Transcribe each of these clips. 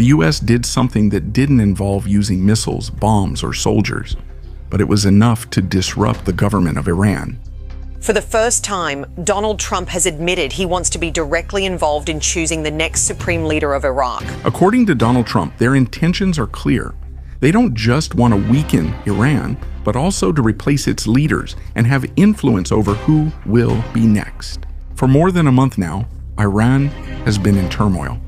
The US did something that didn't involve using missiles, bombs, or soldiers, but it was enough to disrupt the government of Iran. For the first time, Donald Trump has admitted he wants to be directly involved in choosing the next supreme leader of Iraq. According to Donald Trump, their intentions are clear. They don't just want to weaken Iran, but also to replace its leaders and have influence over who will be next. For more than a month now, Iran has been in turmoil.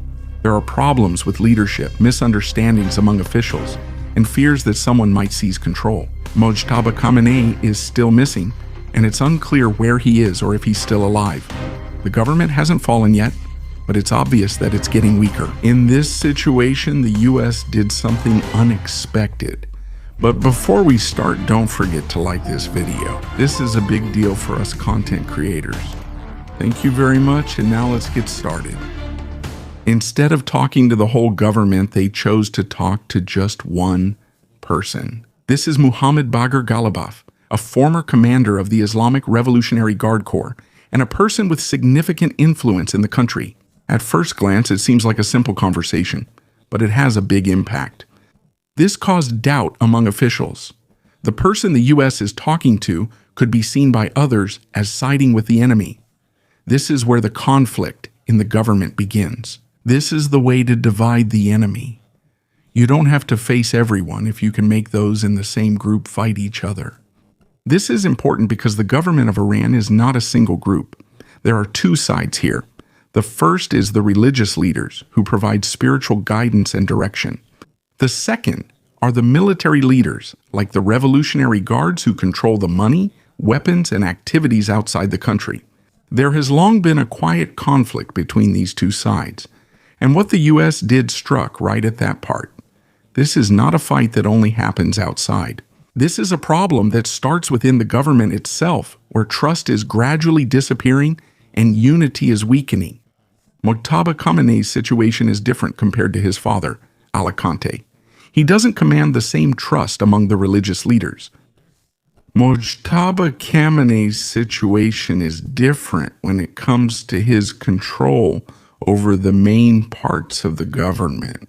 There are problems with leadership, misunderstandings among officials, and fears that someone might seize control. Mojtaba Khamenei is still missing, and it's unclear where he is or if he's still alive. The government hasn't fallen yet, but it's obvious that it's getting weaker. In this situation, the US did something unexpected. But before we start, don't forget to like this video. This is a big deal for us content creators. Thank you very much, and now let's get started. Instead of talking to the whole government, they chose to talk to just one person. This is Mohammad Bagher Ghalibaf, a former commander of the Islamic Revolutionary Guard Corps and a person with significant influence in the country. At first glance, it seems like a simple conversation, but it has a big impact. This caused doubt among officials. The person the U.S. is talking to could be seen by others as siding with the enemy. This is where the conflict in the government begins. This is the way to divide the enemy. You don't have to face everyone if you can make those in the same group fight each other. This is important because the government of Iran is not a single group. There are two sides here. The first is the religious leaders who provide spiritual guidance and direction. The second are the military leaders, like the Revolutionary Guards who control the money, weapons, and activities outside the country. There has long been a quiet conflict between these two sides, and what the U.S. did struck right at that part. This is not a fight that only happens outside. This is a problem that starts within the government itself, where trust is gradually disappearing and unity is weakening. Mojtaba Khamenei's situation is different compared to his father, Ali Khamenei. He doesn't command the same trust among the religious leaders. Mojtaba Khamenei's situation is different when it comes to his control over the main parts of the government.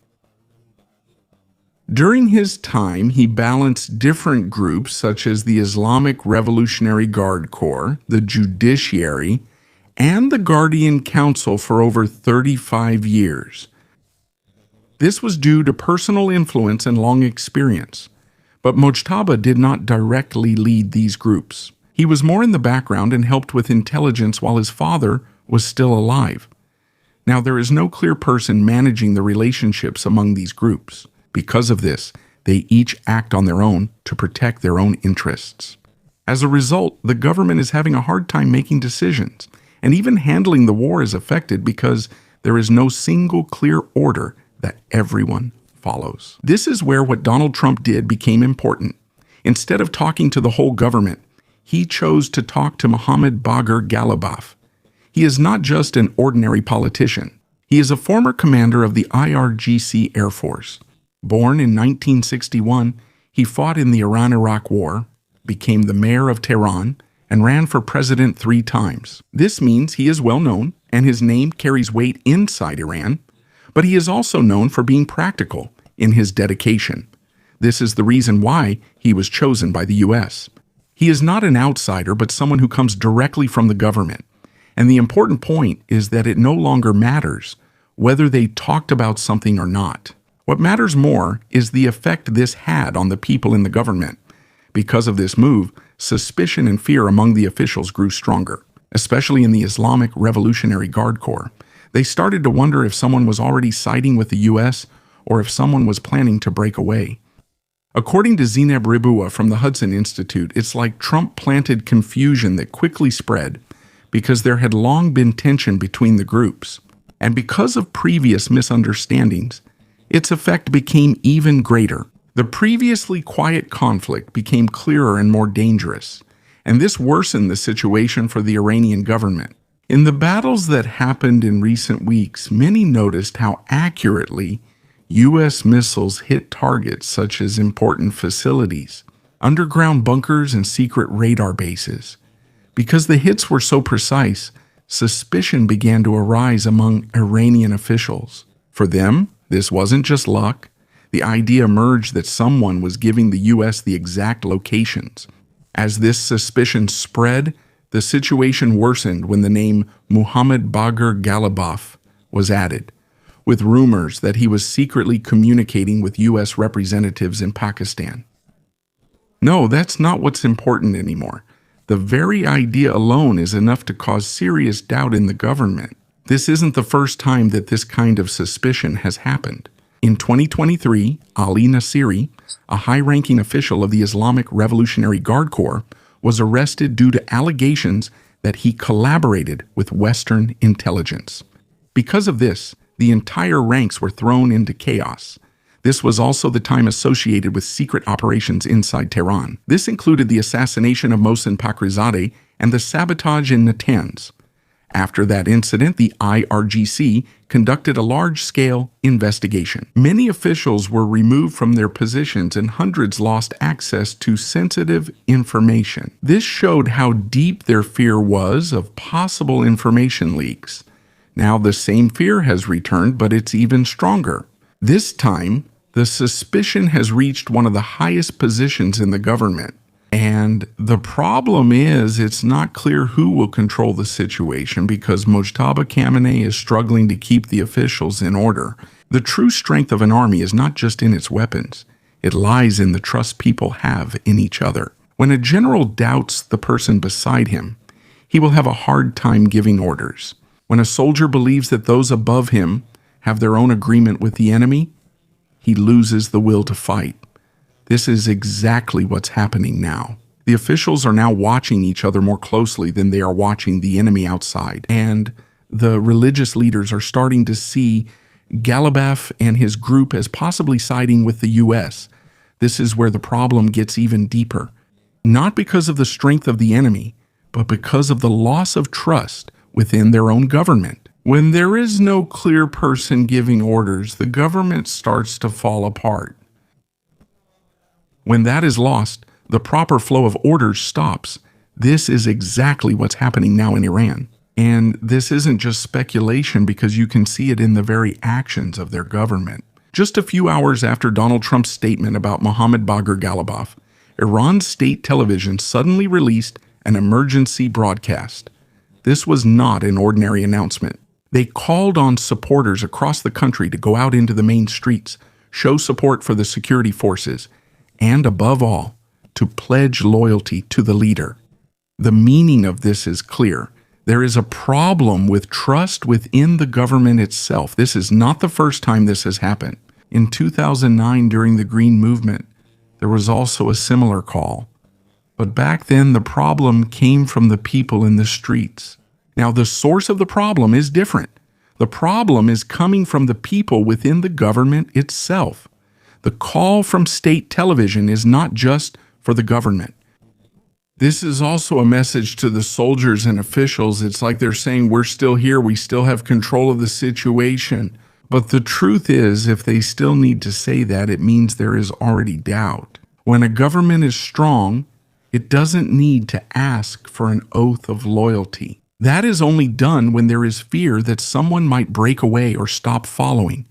During his time, he balanced different groups such as the Islamic Revolutionary Guard Corps, the judiciary, and the Guardian Council for over 35 years. This was due to personal influence and long experience. But Mojtaba did not directly lead these groups. He was more in the background and helped with intelligence while his father was still alive. Now, there is no clear person managing the relationships among these groups. Because of this, they each act on their own to protect their own interests. As a result, the government is having a hard time making decisions, and even handling the war is affected because there is no single clear order that everyone follows. This is where what Donald Trump did became important. Instead of talking to the whole government, he chose to talk to Mohammad Bagher Ghalibaf. He is not just an ordinary politician. He is a former commander of the IRGC Air Force. Born in 1961, he fought in the Iran-Iraq War, became the mayor of Tehran, and ran for president 3 times. This means he is well known, and his name carries weight inside Iran, but he is also known for being practical in his dedication. This is the reason why he was chosen by the U.S. He is not an outsider, but someone who comes directly from the government. And the important point is that it no longer matters whether they talked about something or not. What matters more is the effect this had on the people in the government. Because of this move, suspicion and fear among the officials grew stronger, especially in the Islamic Revolutionary Guard Corps. They started to wonder if someone was already siding with the U.S. or if someone was planning to break away. According to Zineb Ribua from the Hudson Institute, it's like Trump planted confusion that quickly spread because there had long been tension between the groups. And because of previous misunderstandings, its effect became even greater. The previously quiet conflict became clearer and more dangerous, and this worsened the situation for the Iranian government. In the battles that happened in recent weeks, many noticed how accurately U.S. missiles hit targets such as important facilities, underground bunkers, and secret radar bases. Because the hits were so precise, suspicion began to arise among Iranian officials. For them, This wasn't just luck. The idea emerged that someone was giving the U.S. the exact locations. As this suspicion spread, the situation worsened when the name Muhammad Bagher Ghalibaf was added, with rumors that he was secretly communicating with U.S. representatives in Pakistan. No, that's not what's important anymore. The very idea alone is enough to cause serious doubt in the government. This isn't the first time that this kind of suspicion has happened. In 2023, Ali Nasiri, a high-ranking official of the Islamic Revolutionary Guard Corps, was arrested due to allegations that he collaborated with Western intelligence. Because of this, the entire ranks were thrown into chaos. This was also the time associated with secret operations inside Tehran. This included the assassination of Mohsen Fakhrizadeh and the sabotage in Natanz. After that incident, the IRGC conducted a large-scale investigation. Many officials were removed from their positions and hundreds lost access to sensitive information. This showed how deep their fear was of possible information leaks. Now the same fear has returned, but it's even stronger. This time, the suspicion has reached one of the highest positions in the government. And the problem is, it's not clear who will control the situation because Mojtaba Khamenei is struggling to keep the officials in order. The true strength of an army is not just in its weapons. It lies in the trust people have in each other. When a general doubts the person beside him, he will have a hard time giving orders. When a soldier believes that those above him have their own agreement with the enemy, he loses the will to fight. This is exactly what's happening now. The officials are now watching each other more closely than they are watching the enemy outside. And the religious leaders are starting to see Ghalibaf and his group as possibly siding with the U.S. This is where the problem gets even deeper. Not because of the strength of the enemy, but because of the loss of trust within their own government. When there is no clear person giving orders, the government starts to fall apart. When that is lost, the proper flow of orders stops. This is exactly what's happening now in Iran. And this isn't just speculation because you can see it in the very actions of their government. Just a few hours after Donald Trump's statement about Mohammad Bagher Ghalibaf, Iran's state television suddenly released an emergency broadcast. This was not an ordinary announcement. They called on supporters across the country to go out into the main streets, show support for the security forces, and above all, to pledge loyalty to the leader. The meaning of this is clear. There is a problem with trust within the government itself. This is not the first time this has happened. In 2009, during the Green Movement, there was also a similar call. But back then, the problem came from the people in the streets. Now, the source of the problem is different. The problem is coming from the people within the government itself. The call from state television is not just for the government. This is also a message to the soldiers and officials. It's like they're saying, we're still here, we still have control of the situation. But the truth is, if they still need to say that, it means there is already doubt. When a government is strong, it doesn't need to ask for an oath of loyalty. That is only done when there is fear that someone might break away or stop following.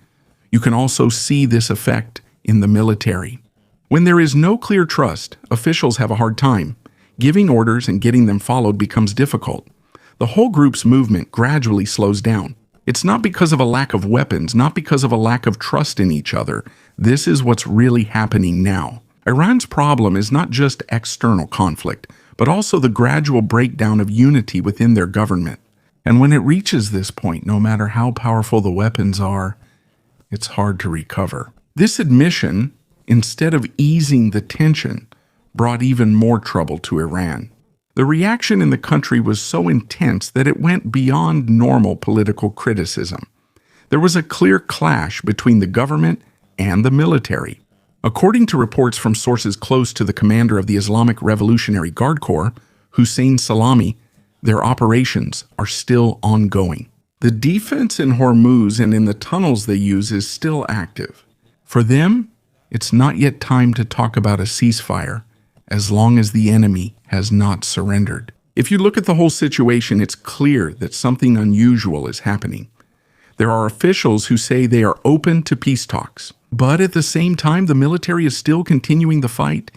You can also see this effect in the military. When there is no clear trust, officials have a hard time. Giving orders and getting them followed becomes difficult. The whole group's movement gradually slows down. It's not because of a lack of weapons, not because of a lack of trust in each other. This is what's really happening now. Iran's problem is not just external conflict, but also the gradual breakdown of unity within their government. And when it reaches this point, no matter how powerful the weapons are, it's hard to recover. This admission, instead of easing the tension, brought even more trouble to Iran. The reaction in the country was so intense that it went beyond normal political criticism. There was a clear clash between the government and the military. According to reports from sources close to the commander of the Islamic Revolutionary Guard Corps, Hussein Salami, their operations are still ongoing. The defense in Hormuz and in the tunnels they use is still active. For them, it's not yet time to talk about a ceasefire, as long as the enemy has not surrendered. If you look at the whole situation, it's clear that something unusual is happening. There are officials who say they are open to peace talks. But at the same time, the military is still continuing the fight.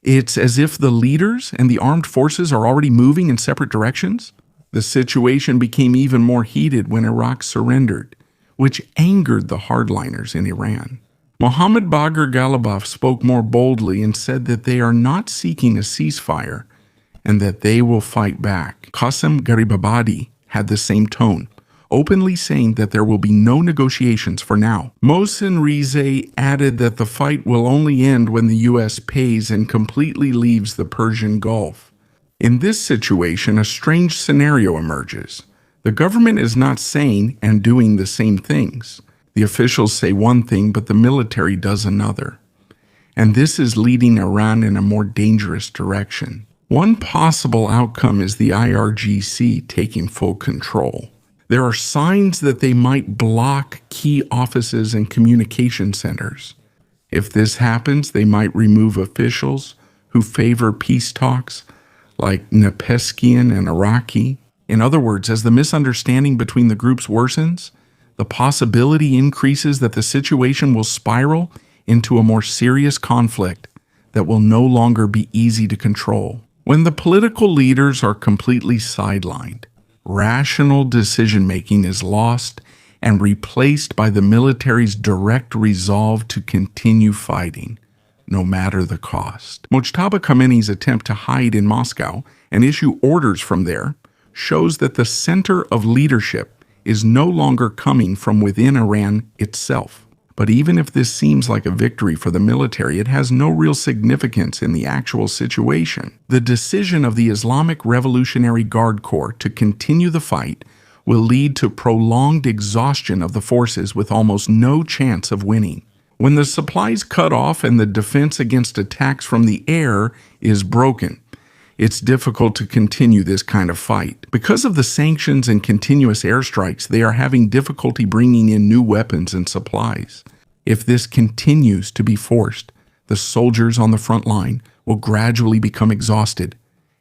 It's as if the leaders and the armed forces are already moving in separate directions. The situation became even more heated when Iraq surrendered, which angered the hardliners in Iran. Mohammad Bagher Ghalibaf spoke more boldly and said that they are not seeking a ceasefire and that they will fight back. Qasem Garibabadi had the same tone, openly saying that there will be no negotiations for now. Mohsen Rizei added that the fight will only end when the U.S. pays and completely leaves the Persian Gulf. In this situation, a strange scenario emerges. The government is not saying and doing the same things. The officials say one thing, but the military does another. And this is leading Iran in a more dangerous direction. One possible outcome is the IRGC taking full control. There are signs that they might block key offices and communication centers. If this happens, they might remove officials who favor peace talks, like Nepeskian and Iraqi. In other words, as the misunderstanding between the groups worsens, the possibility increases that the situation will spiral into a more serious conflict that will no longer be easy to control. When the political leaders are completely sidelined, rational decision-making is lost and replaced by the military's direct resolve to continue fighting, no matter the cost. Mojtaba Khamenei's attempt to hide in Moscow and issue orders from there shows that the center of leadership is no longer coming from within Iran itself. But even if this seems like a victory for the military, it has no real significance in the actual situation. The decision of the Islamic Revolutionary Guard Corps to continue the fight will lead to prolonged exhaustion of the forces with almost no chance of winning. When the supplies cut off and the defense against attacks from the air is broken, it's difficult to continue this kind of fight. Because of the sanctions and continuous airstrikes, they are having difficulty bringing in new weapons and supplies. If this continues to be forced, the soldiers on the front line will gradually become exhausted,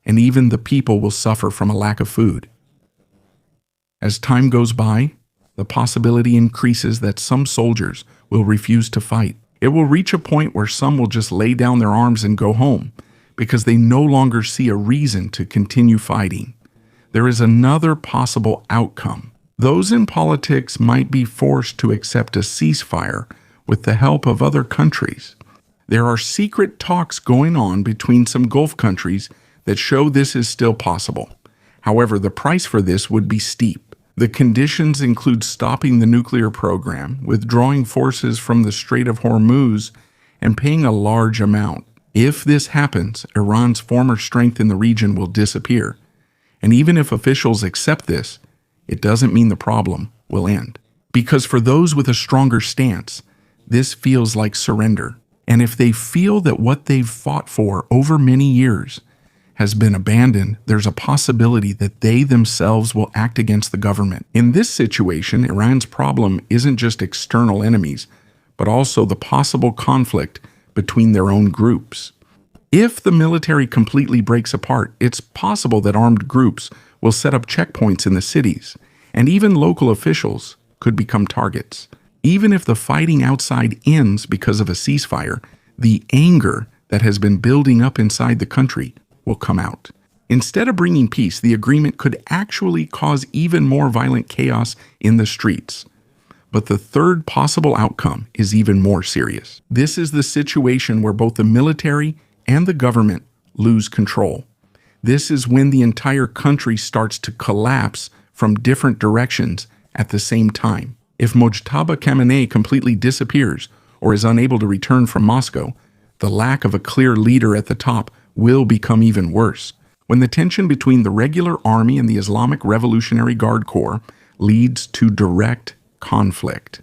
and even the people will suffer from a lack of food. As time goes by, the possibility increases that some soldiers will refuse to fight. It will reach a point where some will just lay down their arms and go home, because they no longer see a reason to continue fighting. There is another possible outcome. Those in politics might be forced to accept a ceasefire with the help of other countries. There are secret talks going on between some Gulf countries that show this is still possible. However, the price for this would be steep. The conditions include stopping the nuclear program, withdrawing forces from the Strait of Hormuz, and paying a large amount. If this happens, Iran's former strength in the region will disappear. And even if officials accept this, it doesn't mean the problem will end. Because for those with a stronger stance, this feels like surrender. And if they feel that what they've fought for over many years has been abandoned, there's a possibility that they themselves will act against the government. In this situation, Iran's problem isn't just external enemies, but also the possible conflict between their own groups. If the military completely breaks apart, it's possible that armed groups will set up checkpoints in the cities, and even local officials could become targets. Even if the fighting outside ends because of a ceasefire, the anger that has been building up inside the country will come out. Instead of bringing peace, the agreement could actually cause even more violent chaos in the streets. But the third possible outcome is even more serious. This is the situation where both the military and the government lose control. This is when the entire country starts to collapse from different directions at the same time. If Mojtaba Khamenei completely disappears or is unable to return from Moscow, the lack of a clear leader at the top will become even worse. When the tension between the regular army and the Islamic Revolutionary Guard Corps leads to direct conflict,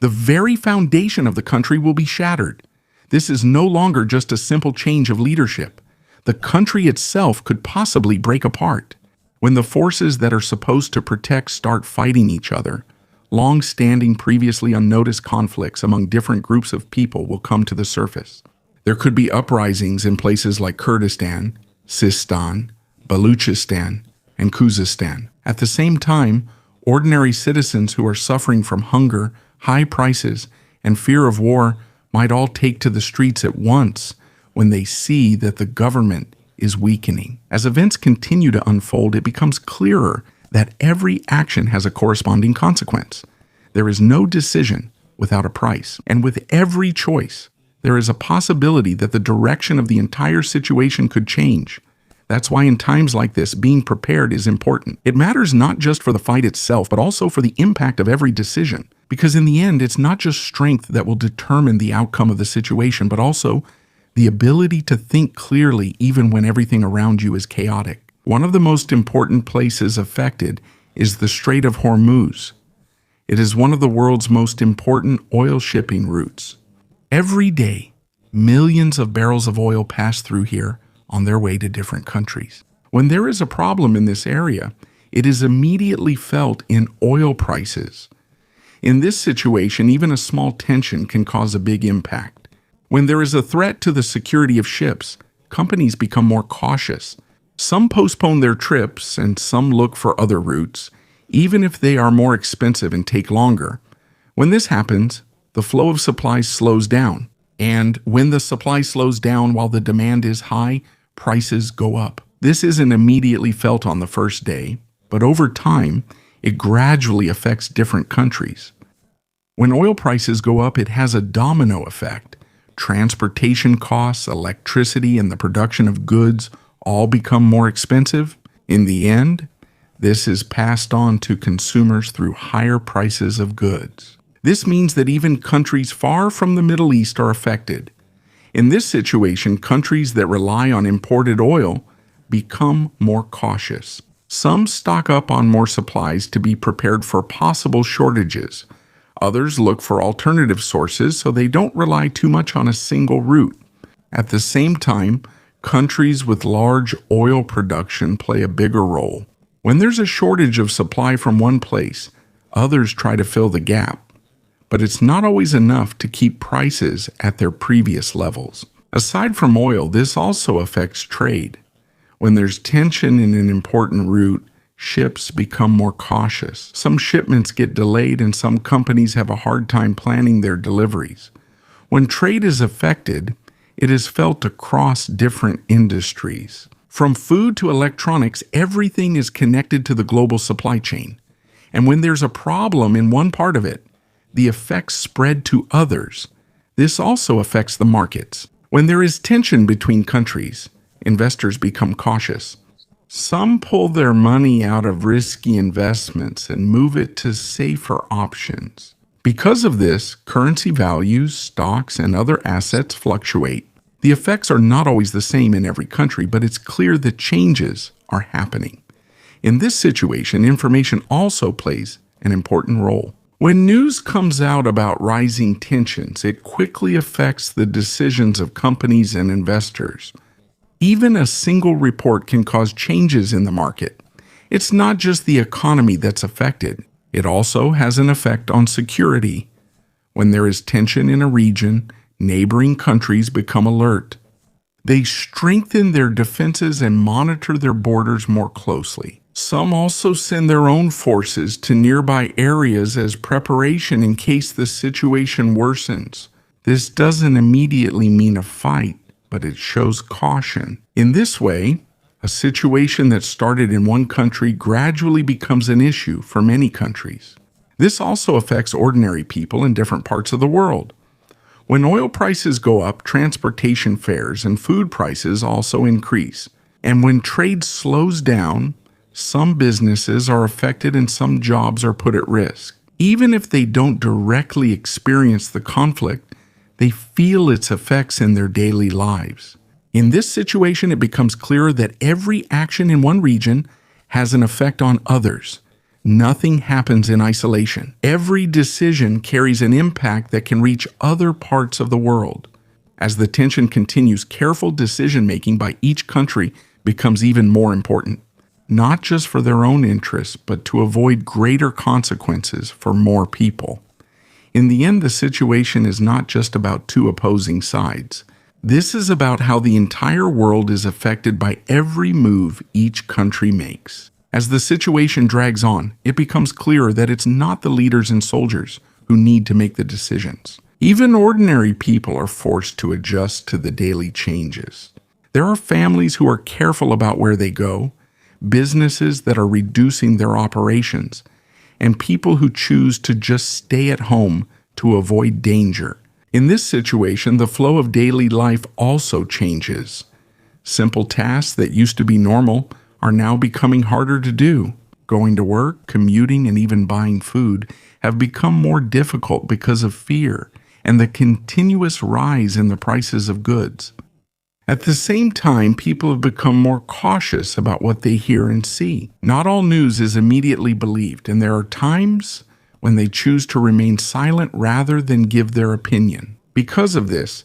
the very foundation of the country will be shattered. This is no longer just a simple change of leadership. The country itself could possibly break apart. When the forces that are supposed to protect start fighting each other, long-standing, previously unnoticed conflicts among different groups of people will come to the surface. There could be uprisings in places like Kurdistan, Sistan, Baluchistan, and Khuzestan. At the same time, Ordinary citizens who are suffering from hunger, high prices, and fear of war might all take to the streets at once when they see that the government is weakening. As events continue to unfold, it becomes clearer that every action has a corresponding consequence. There is no decision without a price, and with every choice, there is a possibility that the direction of the entire situation could change. That's why in times like this, being prepared is important. It matters not just for the fight itself, but also for the impact of every decision. Because in the end, it's not just strength that will determine the outcome of the situation, but also the ability to think clearly even when everything around you is chaotic. One of the most important places affected is the Strait of Hormuz. It is one of the world's most important oil shipping routes. Every day, millions of barrels of oil pass through here on their way to different countries. When there is a problem in this area, it is immediately felt in oil prices. In this situation, even a small tension can cause a big impact. When there is a threat to the security of ships, companies become more cautious. Some postpone their trips and some look for other routes, even if they are more expensive and take longer. When this happens, the flow of supplies slows down. And when the supply slows down while the demand is high, prices go up. This isn't immediately felt on the first day, but over time, it gradually affects different countries. When oil prices go up, it has a domino effect. Transportation costs, electricity, and the production of goods all become more expensive. In the end, this is passed on to consumers through higher prices of goods. This means that even countries far from the Middle East are affected. In this situation, countries that rely on imported oil become more cautious. Some stock up on more supplies to be prepared for possible shortages. Others look for alternative sources so they don't rely too much on a single route. At the same time, countries with large oil production play a bigger role. When there's a shortage of supply from one place, others try to fill the gap. But it's not always enough to keep prices at their previous levels. Aside from oil, this also affects trade. When there's tension in an important route, ships become more cautious. Some shipments get delayed and some companies have a hard time planning their deliveries. When trade is affected, it is felt across different industries. From food to electronics, everything is connected to the global supply chain. And when there's a problem in one part of it, the effects spread to others. This also affects the markets. When there is tension between countries, investors become cautious. Some pull their money out of risky investments and move it to safer options. Because of this, currency values, stocks, and other assets fluctuate. The effects are not always the same in every country, but it's clear that changes are happening. In this situation, information also plays an important role. When news comes out about rising tensions, it quickly affects the decisions of companies and investors. Even a single report can cause changes in the market. It's not just the economy that's affected. It also has an effect on security. When there is tension in a region, neighboring countries become alert. They strengthen their defenses and monitor their borders more closely. Some also send their own forces to nearby areas as preparation in case the situation worsens. This doesn't immediately mean a fight, but it shows caution. In this way, a situation that started in one country gradually becomes an issue for many countries. This also affects ordinary people in different parts of the world. When oil prices go up, transportation fares and food prices also increase. And when trade slows down, some businesses are affected and some jobs are put at risk. Even if they don't directly experience the conflict, they feel its effects in their daily lives. In this situation, it becomes clearer that every action in one region has an effect on others. Nothing happens in isolation. Every decision carries an impact that can reach other parts of the world. As the tension continues, careful decision-making by each country becomes even more important, not just for their own interests, but to avoid greater consequences for more people. In the end, the situation is not just about two opposing sides. This is about how the entire world is affected by every move each country makes. As the situation drags on, it becomes clearer that it's not the leaders and soldiers who need to make the decisions. Even ordinary people are forced to adjust to the daily changes. There are families who are careful about where they go, businesses that are reducing their operations, and people who choose to just stay at home to avoid danger. In this situation, the flow of daily life also changes. Simple tasks that used to be normal are now becoming harder to do. Going to work, commuting, and even buying food have become more difficult because of fear and the continuous rise in the prices of goods. At the same time, people have become more cautious about what they hear and see. Not all news is immediately believed, and there are times when they choose to remain silent rather than give their opinion. Because of this,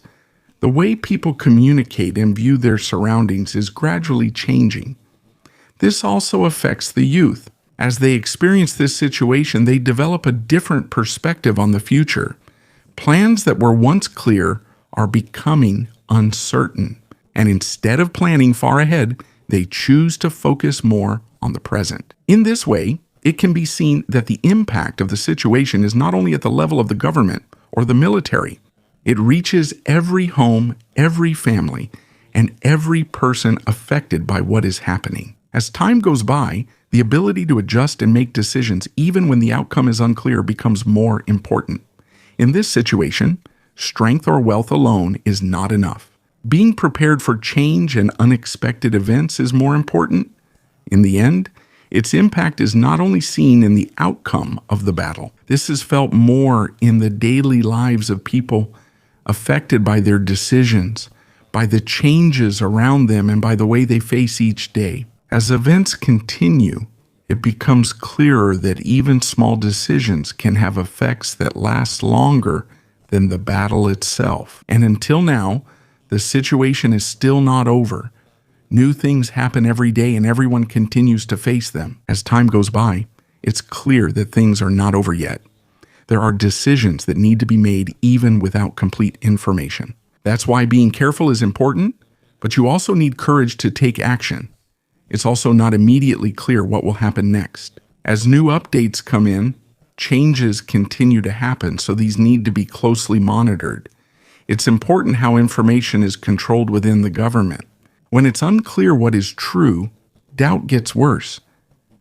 the way people communicate and view their surroundings is gradually changing. This also affects the youth. As they experience this situation, they develop a different perspective on the future. Plans that were once clear are becoming uncertain. And instead of planning far ahead, they choose to focus more on the present. In this way, it can be seen that the impact of the situation is not only at the level of the government or the military. It reaches every home, every family, and every person affected by what is happening. As time goes by, the ability to adjust and make decisions, even when the outcome is unclear, becomes more important. In this situation, strength or wealth alone is not enough. Being prepared for change and unexpected events is more important. In the end, its impact is not only seen in the outcome of the battle. This is felt more in the daily lives of people affected by their decisions, by the changes around them, and by the way they face each day. As events continue, it becomes clearer that even small decisions can have effects that last longer than the battle itself. And until now, the situation is still not over. New things happen every day and everyone continues to face them. As time goes by, it's clear that things are not over yet. There are decisions that need to be made even without complete information. That's why being careful is important, but you also need courage to take action. It's also not immediately clear what will happen next. As new updates come in, changes continue to happen, so these need to be closely monitored. It's important how information is controlled within the government. When it's unclear what is true, doubt gets worse.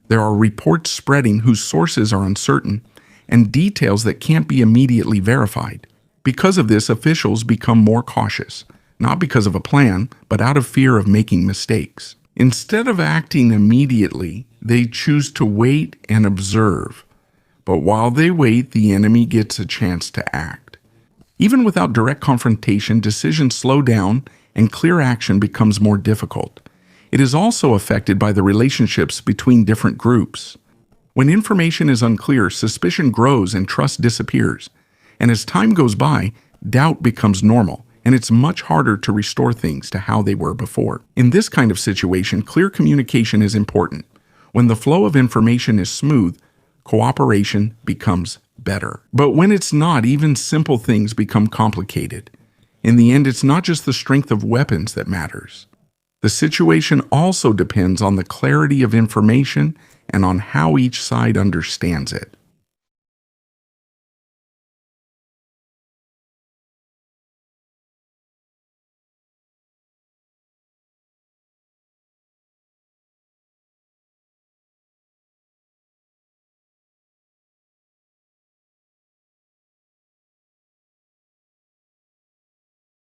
There are reports spreading whose sources are uncertain and details that can't be immediately verified. Because of this, officials become more cautious, not because of a plan, but out of fear of making mistakes. Instead of acting immediately, they choose to wait and observe. But while they wait, the enemy gets a chance to act. Even without direct confrontation, decisions slow down and clear action becomes more difficult. It is also affected by the relationships between different groups. When information is unclear, suspicion grows and trust disappears. And as time goes by, doubt becomes normal, and it's much harder to restore things to how they were before. In this kind of situation, clear communication is important. When the flow of information is smooth, cooperation becomes better. But when it's not, even simple things become complicated. In the end, it's not just the strength of weapons that matters. The situation also depends on the clarity of information and on how each side understands it.